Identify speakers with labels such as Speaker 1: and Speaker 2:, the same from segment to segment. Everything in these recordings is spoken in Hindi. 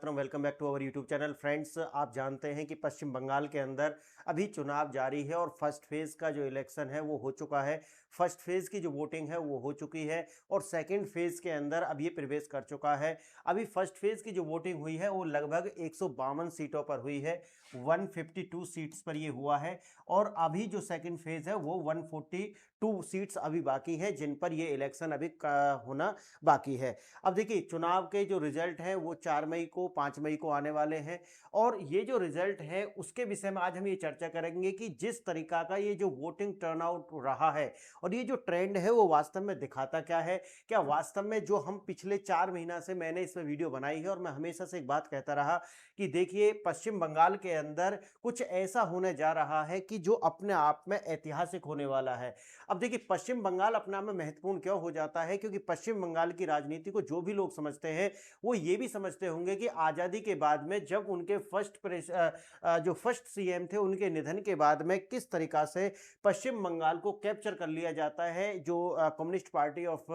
Speaker 1: Mataram. Welcome back to our YouTube channel. Friends, आप जानते हैं कि पश्चिम बंगाल के अंदर अभी चुनाव जारी है और फर्स्ट फेज का जो इलेक्शन है वो हो चुका है। फर्स्ट फेज की जो वोटिंग है वो हो चुकी है और सेकंड फेज के अंदर अब ये प्रवेश कर चुका है। अभी फर्स्ट फेज की जो वोटिंग हुई है वो लगभग 152 सीटों पर हुई है, 152 सीट्स पर ये हुआ है। और अभी जो सेकंड फेज है वो 142 सीट्स अभी बाकी हैं जिन पर ये इलेक्शन अभी होना बाकी है। अब देखिए, चुनाव के जो रिजल्ट हैं वो 4 मई को 5 मई को आने वाले हैं और ये जो रिजल्ट है उसके विषय में आज हम ये चर्चा करेंगे कि जिस तरीका का ये जो वोटिंग टर्नआउट रहा है और ये जो ट्रेंड है वो वास्तव में दिखाता क्या है। क्या वास्तव में जो हम पिछले 4 महीना से मैंने इसमें वीडियो बनाई है और मैं हमेशा से एक बात कहता रहा कि देखिए, पश्चिम बंगाल के अंदर कुछ ऐसा होने जा रहा है कि जो अपने आप में ऐतिहासिक होने वाला है। अब देखिए, पश्चिम बंगाल अपने आप में महत्वपूर्ण क्यों हो जाता है, क्योंकि पश्चिम बंगाल की राजनीति को जो भी लोग समझते हैं वो ये भी समझते होंगे कि आज़ादी के बाद में जब उनके जो फर्स्ट सीएम थे उनके निधन के बाद में किस तरीका से पश्चिम बंगाल को कैप्चर कर लिया जाता है जो कम्युनिस्ट पार्टी ऑफ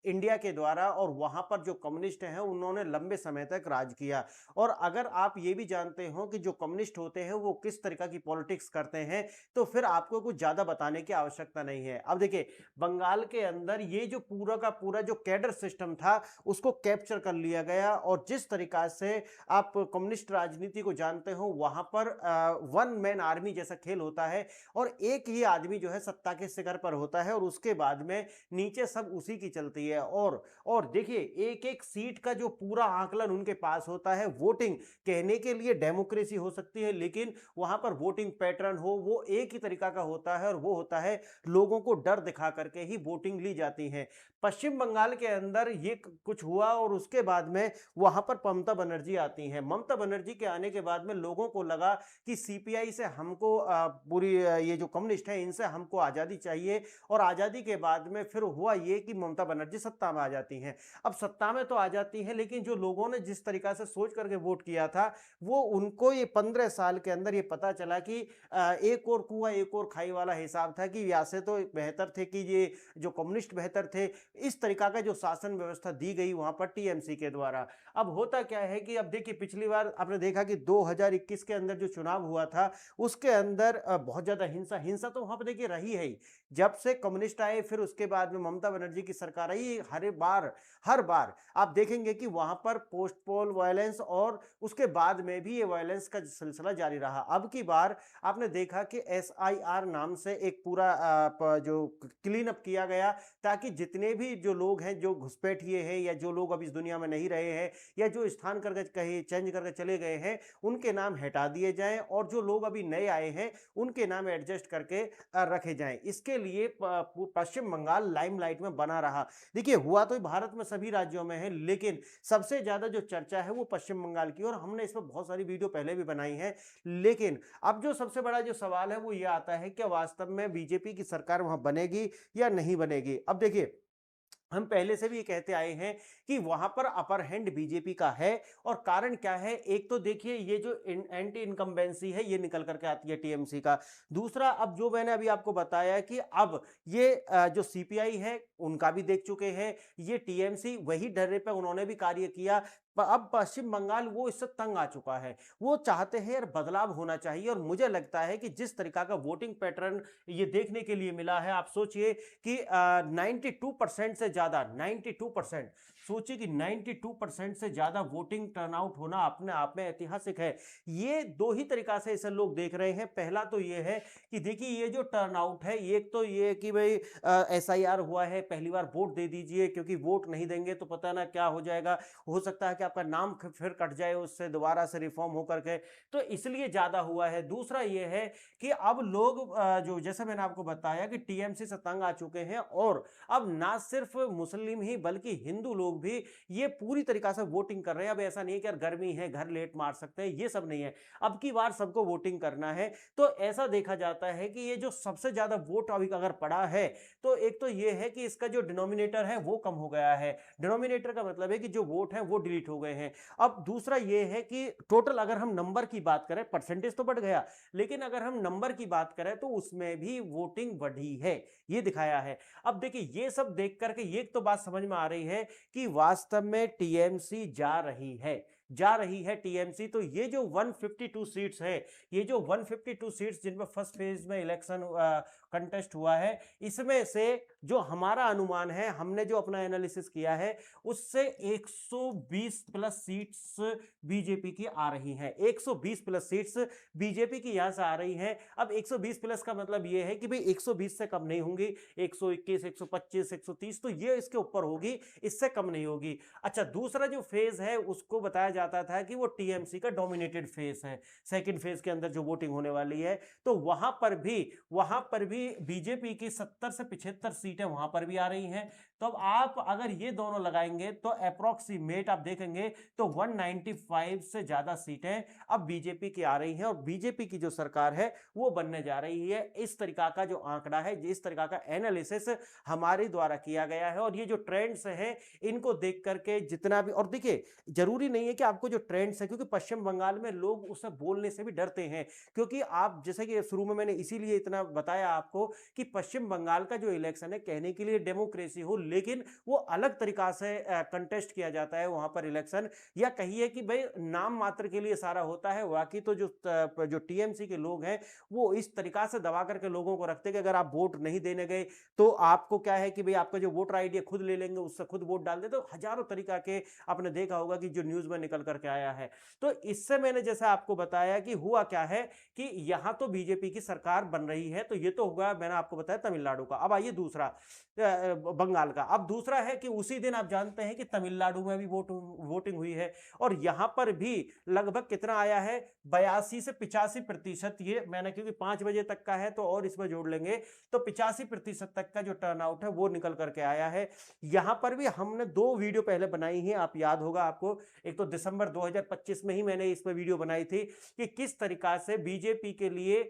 Speaker 1: इंडिया के द्वारा, और वहां पर जो कम्युनिस्ट हैं उन्होंने लंबे समय तक राज किया। और अगर आप ये भी जानते हो कि जो कम्युनिस्ट होते हैं वो किस तरीका की पॉलिटिक्स करते हैं तो फिर आपको कुछ ज्यादा बताने की आवश्यकता नहीं है। अब देखिए, बंगाल के अंदर ये जो पूरा का पूरा जो कैडर सिस्टम था उसको कैप्चर कर लिया गया और जिस तरीका से आप कम्युनिस्ट राजनीति को जानते हो वहां पर वन मैन आर्मी जैसा खेल होता है और एक ही आदमी जो है सत्ता के शिखर पर होता है और उसके बाद में नीचे सब उसी की चलती है। और देखिए, एक एक सीट का जो पूरा आंकलन उनके पास होता है। वोटिंग कहने के लिए डेमोक्रेसी हो सकती है लेकिन वहां पर वोटिंग पैटर्न हो वो एक ही तरीका का होता है और वो होता है लोगों को डर दिखा करके ही वोटिंग ली जाती है। पश्चिम बंगाल के अंदर ये कुछ हुआ और उसके बाद में वहां पर ममता बनर्जी आती हैं। ममता बनर्जी के आने के बाद में लोगों को लगा कि सीपीआई से हमको पूरी ये जो कम्युनिस्ट है इनसे हमको आजादी चाहिए। और आजादी के बाद में फिर हुआ ये कि ममता बनर्जी सत्ता में आ जाती हैं। अब सत्ता में तो आ जाती है लेकिन जो लोगों ने जिस तरीका से सोच करके वोट किया था वो उनको ये 15 साल के अंदर ये पता चला कि एक और कुआं एक और खाई वाला हिसाब था कि या से तो बेहतर थे कि ये जो कम्युनिस्ट बेहतर थे। इस तरीका का जो शासन व्यवस्था दी गई वहां पर टीएमसी के द्वारा। अब होता क्या है कि अब देखिए, पिछली बार आपने देखा कि 2021 के अंदर जो चुनाव हुआ था उसके अंदर बहुत ज्यादा हिंसा हिंसा तो वहां पर देखिए रही है ही। जब से कम्युनिस्ट आए फिर उसके बाद में ममता बनर्जी की सरकार आई, हर बार आप देखेंगे कि वहां पर पोस्ट पोल वायलेंस और उसके बाद में भी ये वायलेंस का सिलसिला जारी रहा। अब की बार आपने देखा कि एसआईआर नाम से एक पूरा जो क्लीन अप किया गया ताकि जितने भी जो लोग हैं जो घुसपैठिए हैं या जो लोग अब इस दुनिया में नहीं रहे हैं या जो स्थान करके कहीं चेंज करके चले गए हैं उनके नाम हटा दिए जाएं और जो लोग अभी नए आए हैं उनके नाम एडजस्ट करके रखे जाएं। इसके लिए पश्चिम बंगाल लाइमलाइट में बना रहा। देखिए, हुआ तो भारत में सभी राज्यों में है लेकिन सबसे ज्यादा जो चर्चा है वो पश्चिम बंगाल की, और हमने इस पर बहुत सारी वीडियो पहले भी बनाई है। लेकिन अब जो सबसे बड़ा जो सवाल है वो ये आता है कि वास्तव में बीजेपी की सरकार वहां बनेगी या नहीं बनेगी। अब देखिए, हम पहले से भी ये कहते आए हैं कि वहां पर अपर हैंड बीजेपी का है। और कारण क्या है, एक तो देखिए ये जो एंटी इनकम्बेंसी है ये निकल करके आती है टीएमसी का। दूसरा, अब जो मैंने अभी आपको बताया कि अब ये जो सीपीआई है उनका भी देख चुके हैं, ये टीएमसी वही ढर्रे पे उन्होंने भी कार्य किया। अब पश्चिम बंगाल वो इससे तंग आ चुका है। वो चाहते हैं यार बदलाव होना चाहिए और मुझे लगता है कि जिस तरीका का वोटिंग पैटर्न ये देखने के लिए मिला है, आप सोचिए कि 92% से ज्यादा 92%, सोचिए कि 92% से ज्यादा वोटिंग टर्नआउट होना अपने आप में ऐतिहासिक है। ये दो ही तरीका से इसे लोग देख रहे हैं। पहला तो ये है कि देखिए ये जो टर्नआउट है, एक तो ये कि भाई एसआईआर हुआ है, पहली बार वोट दे दीजिए क्योंकि वोट नहीं देंगे तो पता ना क्या हो जाएगा, हो सकता है कि आपका नाम फिर कट जाए उससे दोबारा से रिफॉर्म होकर के, तो इसलिए ज्यादा हुआ है। दूसरा ये है कि अब लोग जो जैसे मैंने आपको बताया कि टीएमसी से तंग आ चुके हैं और अब ना सिर्फ मुस्लिम ही बल्कि हिंदू लोग भी ये पूरी तरीका से वोटिंग कर रहे हैं। अब ऐसा नहीं है कि यार गर्मी है घर लेट मार सकते हैं, ये सब नहीं है। अब की बार सबको वोटिंग करना है। तो ऐसा देखा जाता है कि ये जो सबसे ज्यादा वोट अभी अगर पड़ा है तो एक तो ये है कि इसका जो डिनोमिनेटर है वो कम हो गया है। डिनोमिनेटर का मतलब है कि जो वोट है वो डिलीट हो गए हैं। अब दूसरा ये है कि टोटल अगर हम नंबर की बात करें, परसेंटेज तो बढ़ गया लेकिन अगर हम नंबर की बात करें तो उसमें भी वोटिंग बढ़ी है, ये दिखाया है। अब देखिए, ये सब देख करके ये तो बात समझ में आ रही है कि वास्तव में टीएमसी जा रही है। जा रही है टीएमसी। तो ये जो 152 सीट्स है, ये जो 152 सीट्स जिनमें फर्स्ट फेज में इलेक्शन कंटेस्ट हुआ है, इसमें से जो हमारा अनुमान है, हमने जो अपना एनालिसिस किया है, उससे 120 प्लस सीट्स बीजेपी की आ रही हैं। 120 प्लस सीट्स बीजेपी की यहां से आ रही हैं। अब 120 प्लस का मतलब ये है कि भाई 120 से कम नहीं होंगी, 121, 125, 130, तो ये इसके ऊपर होगी, इससे कम नहीं होगी। अच्छा, दूसरा जो फेज है उसको बताया जाता था कि वो टीएमसी का डोमिनेटेड फेज है, सेकंड फेज के अंदर जो वोटिंग होने वाली है, तो वहां पर भी बीजेपी की 70 से 75 सीटें वहां पर भी आ रही हैं। तो अब आप अगर ये दोनों लगाएंगे तो अप्रोक्सीमेट आप देखेंगे तो 195 से ज्यादा सीटें अब बीजेपी की आ रही हैं, और बीजेपी की जो सरकार है वो बनने जा रही है। इस तरीका का जो आंकड़ा है, इस तरीका का एनालिसिस हमारे द्वारा किया गया है, और ये जो ट्रेंड्स हैं इनको देख करके जितना भी, और देखिए जरूरी नहीं है कि आपको जो ट्रेंड्स है, क्योंकि पश्चिम बंगाल में लोग उसे बोलने से भी डरते हैं, क्योंकि आप जैसे कि शुरू में मैंने इसीलिए इतना बताया आपको कि पश्चिम बंगाल का जो इलेक्शन है, कहने के लिए डेमोक्रेसी हो, लेकिन वो अलग तरीका से कंटेस्ट किया जाता है वहां पर इलेक्शन, या कहिए कि भाई नाम मात्र के लिए सारा होता है। बाकी तो जो टीएमसी के लोग हैं वो इस तरीका से दबा करके लोगों को रखते हैं कि अगर आप वोट नहीं देने गए तो आपको क्या है कि भाई आपका जो वोटर आईडी खुद ले लेंगे, उससे खुद वोट डाल दे। तो हजारों तरीका के आपने देखा होगा कि जो न्यूज में निकल करके आया है। तो इससे मैंने जैसा आपको बताया कि हुआ क्या है कि यहां तो बीजेपी की सरकार बन रही है, तो ये तो हुआ, मैंने आपको बताया तमिलनाडु का। अब आइए दूसरा, बंगाल का। अब दूसरा है कि उसी दिन आप जानते हैं कि तमिलनाडु में भी वोटिंग हुई है, और यहां पर भी लगभग कितना आया है, 82 से 85%। ये मैंने, क्योंकि 5 बजे तक का है तो और इसमें जोड़ लेंगे तो 85% तक का जो टर्नआउट है वो निकल करके आया है। यहां पर भी हमने 2 वीडियो पहले बनाई हैं, आप याद होगा आपको। एक तो दिसंबर 2025 में ही मैंने इस पर वीडियो बनाई थी कि किस तरीका से बीजेपी के लिए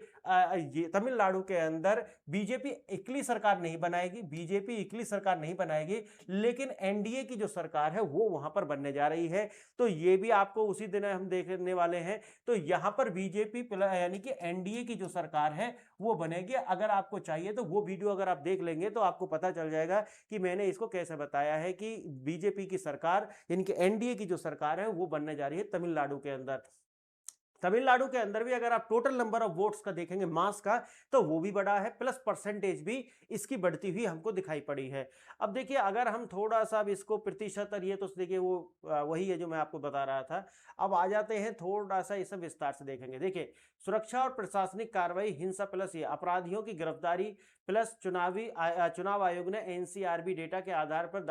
Speaker 1: तमिलनाडु के अंदर बीजेपी इकली सरकार नहीं बनाएगी, बीजेपी इकली सरकार नहीं बनाएगी, लेकिन एनडीए की जो सरकार है वो वहां पर बनने जा रही है। तो ये भी आपको उसी दिन हम देखने वाले हैं। तो यहां पर बीजेपी यानी कि एनडीए की जो सरकार है वो बनेगी। अगर आपको चाहिए तो वो वीडियो अगर आप देख लेंगे तो आपको पता चल जाएगा कि मैंने इसको कैसे बताया है कि बीजेपी की सरकार, यानी कि एनडीए की जो सरकार है वो बनने जा रही है तमिलनाडु के अंदर। तमिलनाडु के अंदर भी अगर आप टोटल नंबर ऑफ वोट्स का देखेंगे, मास का, तो वो भी बढ़ा है, प्लस परसेंटेज भी इसकी बढ़ती हुई हमको दिखाई पड़ी है। अब देखिए अगर हम थोड़ा सा अब इसको प्रतिशत, और ये तो देखिए वो वही है जो मैं आपको बता रहा था। अब आ जाते हैं थोड़ा सा इसे विस्तार से देखेंगे। देखिए, सुरक्षा और प्रशासनिक कार्रवाई, हिंसा प्लस ये अपराधियों की गिरफ्तारी, प्लस चुनाव आयोग ने एनसीआरबी डेटा के आधार पर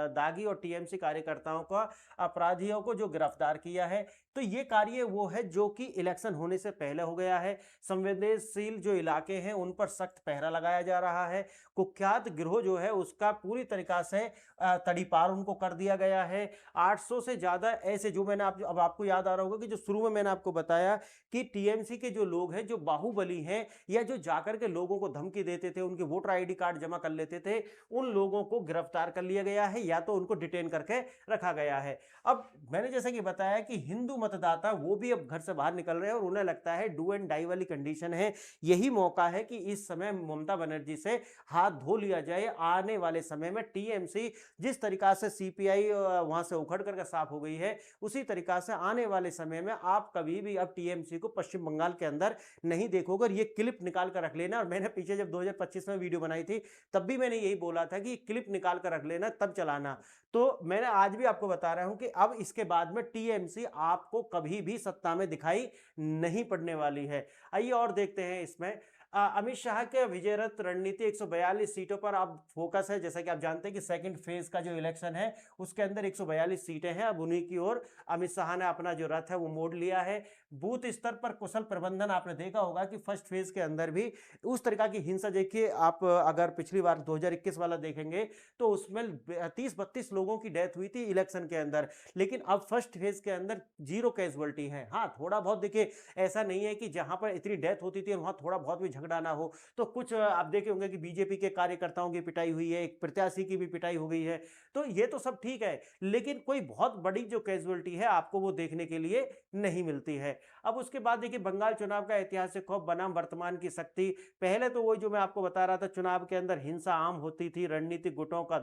Speaker 1: दागी और टीएमसी कार्यकर्ताओं का, अपराधियों को जो गिरफ्तार किया है। तो ये कार्य वो है जो कि इलेक्शन होने से पहले हो गया है। संवेदनशील जो इलाके हैं उन पर सख्त पहरा लगाया जा रहा है। कुख्यात गिरोह जो है उसका पूरी तरीका से तड़ीपार उनको कर दिया गया है। 800 से ज्यादा ऐसे, जो मैंने अब आपको याद आ रहा होगा कि जो शुरू में मैंने आपको बताया कि टीएमसी के जो लोग हैं, जो बाहुबली हैं, या जो जाकर के लोगों को धमकी देते थे, उनके वोटर आईडी कार्ड जमा कर लेते थे, उन लोगों को गिरफ्तार कर लिया गया है, या तो उनको डिटेन करके रखा गया है। अब मैंने जैसे कि बताया कि हिंदू मतदाता वो भी अब घर से बाहर निकल रहे हैं, और उन्हें लगता है डू एंड डाई वाली कंडीशन है। यही मौका है कि इस समय ममता बनर्जी से हाथ धो लिया जाए। आने वाले समय में टीएमसी जिस तरीका से सीपीआई वहां से उखड़ करके साफ हो गई है, उसी तरीका से आने वाले समय में आप कभी भी अब टीएमसी को पश्चिम बंगाल के अंदर नहीं देखोगे। ये क्लिप निकाल कर रख लेना, और मैंने पीछे जब 2025 में वीडियो बनाई थी तब भी मैंने यही बोला था कि क्लिप निकाल कर रख लेना, तब चलाना। तो मैंने आज भी आपको बता रहा हूं कि अब इसके बाद में टीएमसी आपको कभी भी सत्ता में दिखाई नहीं पड़ने वाली है। आइए और देखते हैं इसमें अमित शाह के विजय रथ रणनीति, 142 सीटों पर अब फोकस है। जैसा कि आप जानते हैं कि सेकंड फेज का जो इलेक्शन है उसके अंदर 142 सीटें हैं। अब उन्हीं की ओर अमित शाह ने अपना जो रथ है वो मोड़ लिया है। बूथ स्तर पर कुशल प्रबंधन, आपने देखा होगा कि फर्स्ट फेज के अंदर भी उस तरह की हिंसा, देखिए आप अगर पिछली बार 2021 वाला देखेंगे तो उसमें 30-32 लोगों की डेथ हुई थी इलेक्शन के अंदर, लेकिन अब फर्स्ट फेज के अंदर 0 कैजुअलिटी है। हाँ, थोड़ा बहुत देखिए, ऐसा नहीं है कि जहां पर इतनी डेथ होती थी वहां थोड़ा बहुत भी झगड़ा झगड़ा ना हो। तो कुछ आप देखे होंगे कि बीजेपी के कार्यकर्ताओं की पिटाई हुई है, एक प्रत्याशी की भी पिटाई हो गई है। तो ये तो सब ठीक है, लेकिन कोई बहुत बड़ी जो कैजुअलिटी है आपको वो देखने के लिए नहीं मिलती है। अब उसके बाद देखिए बंगाल चुनाव का ऐतिहासिक खौफ बनाम वर्तमान की शक्ति। पहले तो वही जो मैं आपको बता रहा था, चुनाव के अंदर हिंसा आम होती थी, रणनीतिक गुटों का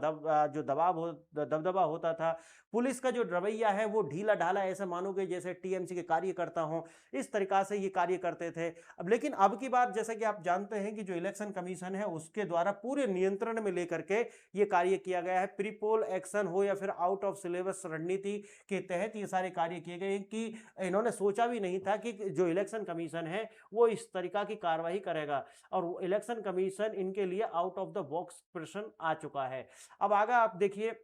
Speaker 1: जो दबदबा होता था, पुलिस का जो रवैया है वो ढीला ढाला, ऐसा मानोगे जैसे टीएमसी के कार्यकर्ता हों, इस तरीका से ये कार्य करते थे। अब लेकिन अब की बार जैसा कि आप जानते हैं कि जो इलेक्शन कमीशन है उसके द्वारा पूरे नियंत्रण में लेकर के ये कार्य किया गया है। प्री पोल एक्शन हो या फिर आउट ऑफ सिलेबस रणनीति के तहत ये सारे कार्य किए गए कि इन्होंने सोचा भी नहीं था कि जो इलेक्शन कमीशन है वो इस तरीका की कार्रवाई करेगा, और इलेक्शन कमीशन इनके लिए आउट ऑफ द बॉक्स प्रश्न आ चुका है। अब आगे आप देखिए,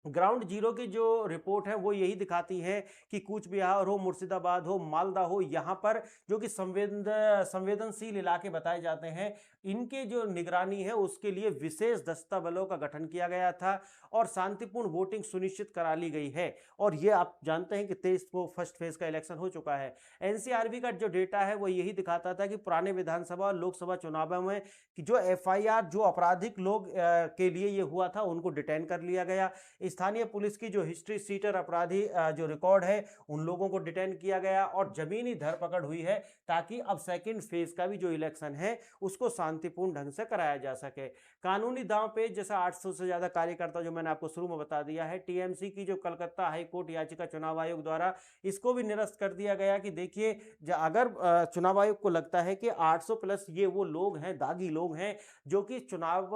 Speaker 1: ग्राउंड जीरो की जो रिपोर्ट है वो यही दिखाती है कि कूच बिहार हो, मुर्शिदाबाद हो, मालदा हो, यहाँ पर जो कि संवेदनशील इलाके बताए जाते हैं, इनके जो निगरानी है उसके लिए विशेष दस्ता बलों का गठन किया गया था और शांतिपूर्ण वोटिंग सुनिश्चित करा ली गई है। और ये आप जानते हैं कि 23 को फर्स्ट फेज का इलेक्शन हो चुका है। एनसीआरबी का जो डेटा है वो यही दिखाता था कि पुराने विधानसभा और लोकसभा चुनावों में कि जो एफआईआर जो आपराधिक लोग के लिए ये हुआ था उनको डिटेन कर लिया गया। स्थानीय पुलिस की जो हिस्ट्री सीटर अपराधी जो रिकॉर्ड है उन लोगों को डिटेन किया गया और जमीनी धरपकड़ हुई है, ताकि अब सेकंड फेज का भी जो इलेक्शन है उसको शांतिपूर्ण ढंग से कराया जा सके। कानूनी दांव पे जैसा 800 से ज्यादा कार्यकर्ता जो मैंने आपको शुरू में बता दिया है, टीएमसी की जो कलकत्ता हाई कोर्ट याचिका चुनाव आयोग द्वारा इसको भी निरस्त कर दिया गया कि देखिए अगर चुनाव आयोग को लगता है कि 800 प्लस ये वो लोग हैं, दागी लोग हैं जो कि चुनाव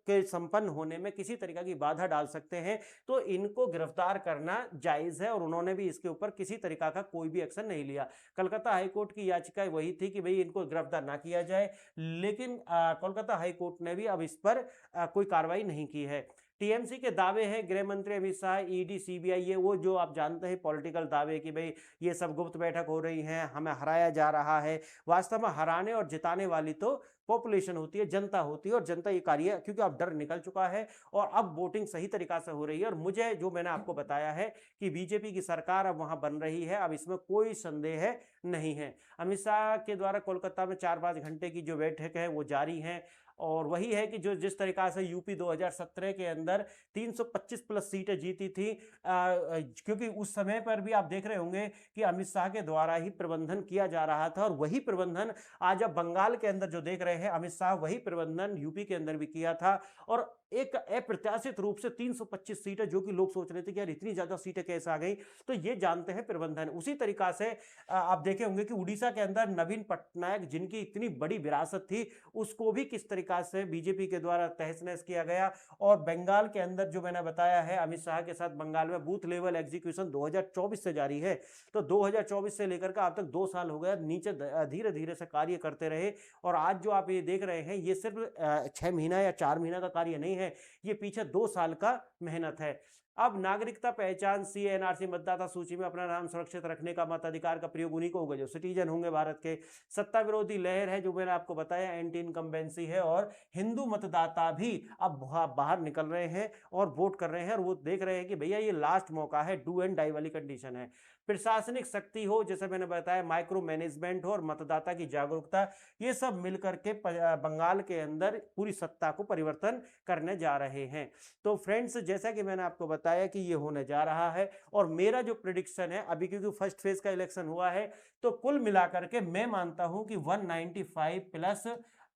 Speaker 1: के संपन्न होने में किसी तरीके की बाधा डाल सकते हैं, तो इनको गिरफ्तार करना जायज है, और उन्होंने भी इसके ऊपर किसी तरीका का कोई भी एक्शन नहीं लिया। कलकत्ता हाईकोर्ट की याचिका वही थी कि भाई इनको गिरफ्तार ना किया जाए, लेकिन कोलकाता हाईकोर्ट ने भी अब इस पर कोई कार्रवाई नहीं की है। टीएमसी के दावे हैं गृह मंत्री अमित शाह, ईडी, सीबीआई, ये वो जो आप जानते हैं पॉलिटिकल दावे कि भाई ये सब गुप्त बैठक हो रही है, हमें हराया जा रहा है। वास्तव में हराने और जिताने वाली तो पॉपुलेशन होती है, जनता होती है, और जनता ये कार्य क्योंकि अब डर निकल चुका है और अब वोटिंग सही तरीका से हो रही है। और मुझे जो मैंने आपको बताया है कि बीजेपी की सरकार अब वहां बन रही है, अब इसमें कोई संदेह नहीं है। अमित शाह के द्वारा कोलकाता में 4-5 घंटे की जो बैठक है वो जारी है, और वही है कि जो जिस तरीका से यूपी 2017 के अंदर 325 प्लस सीटें जीती थी, क्योंकि उस समय पर भी आप देख रहे होंगे कि अमित शाह के द्वारा ही प्रबंधन किया जा रहा था, और वही प्रबंधन आज अब बंगाल के अंदर जो देख रहे हैं अमित शाह, वही प्रबंधन यूपी के अंदर भी किया था। और एक अप्रत्याशित रूप से 325 सीटें, जो कि लोग सोच रहे थे कि यार इतनी ज्यादा सीटें कैसे आ गई, तो ये जानते हैं प्रबंधन। उसी तरीका से आप देखे होंगे कि उड़ीसा के अंदर नवीन पटनायक, जिनकी इतनी बड़ी विरासत थी, उसको भी किस तरीका से बीजेपी के द्वारा तहस नहस किया गया। और बंगाल के अंदर जो मैंने बताया है, अमित शाह के साथ बंगाल में बूथ लेवल एग्जीक्यूशन 2024 से जारी है। तो 2024 से लेकर के अब तक 2 साल हो गए, नीचे धीरे धीरे से कार्य करते रहे, और आज जो आप ये देख रहे हैं ये सिर्फ 6 महीना या 4 महीना का कार्य नहीं है, ये पीछे 2 साल का मेहनत है। अब नागरिकता पहचान सीएनआरसी मतदाता सूची में अपना नाम सुरक्षित रखने का मताधिकार का प्रयोग उन्हीं को होगा जो सिटीजन होंगे भारत के। सत्ता विरोधी लहर है, जो मैंने आपको बताया एंटी इनकम्बेंसी है, और हिंदू मतदाता भी अब बाहर निकल रहे हैं और वोट कर रहे हैं, और वो देख रहे हैं कि भैया ये लास्ट मौका है, डू एंड डाई वाली कंडीशन है। प्रशासनिक शक्ति हो, जैसे मैंने बताया माइक्रो मैनेजमेंट हो, और मतदाता की जागरूकता, ये सब मिलकर के बंगाल के अंदर पूरी सत्ता को परिवर्तन करने जा रहे हैं। तो फ्रेंड्स, जैसा कि मैंने आपको बताया कि ये होने जा रहा है, और मेरा जो प्रिडिक्शन है अभी, क्योंकि फर्स्ट फेज का इलेक्शन हुआ है, तो कुल मिलाकर के मैं मानता हूं कि 195 प्लस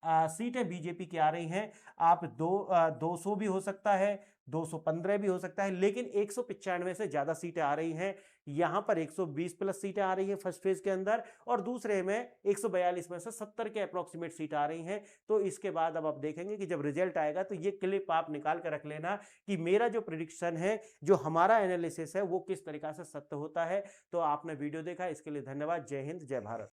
Speaker 1: सीटें बीजेपी की आ रही हैं। आप 200 भी हो सकता है, 215 भी हो सकता है, लेकिन 195 से ज्यादा सीटें आ रही हैं। यहां पर 120 प्लस सीटें आ रही हैं फर्स्ट फेज के अंदर, और दूसरे में 142 में से 70 के अप्रोक्सीमेट सीट आ रही हैं। तो इसके बाद अब आप देखेंगे कि जब रिजल्ट आएगा तो ये क्लिप आप निकाल कर रख लेना कि मेरा जो प्रिडिक्शन है, जो हमारा एनालिसिस है, वो किस तरीका से सत्य होता है। तो आपने वीडियो देखा, इसके लिए धन्यवाद। जय हिंद, जय भारत।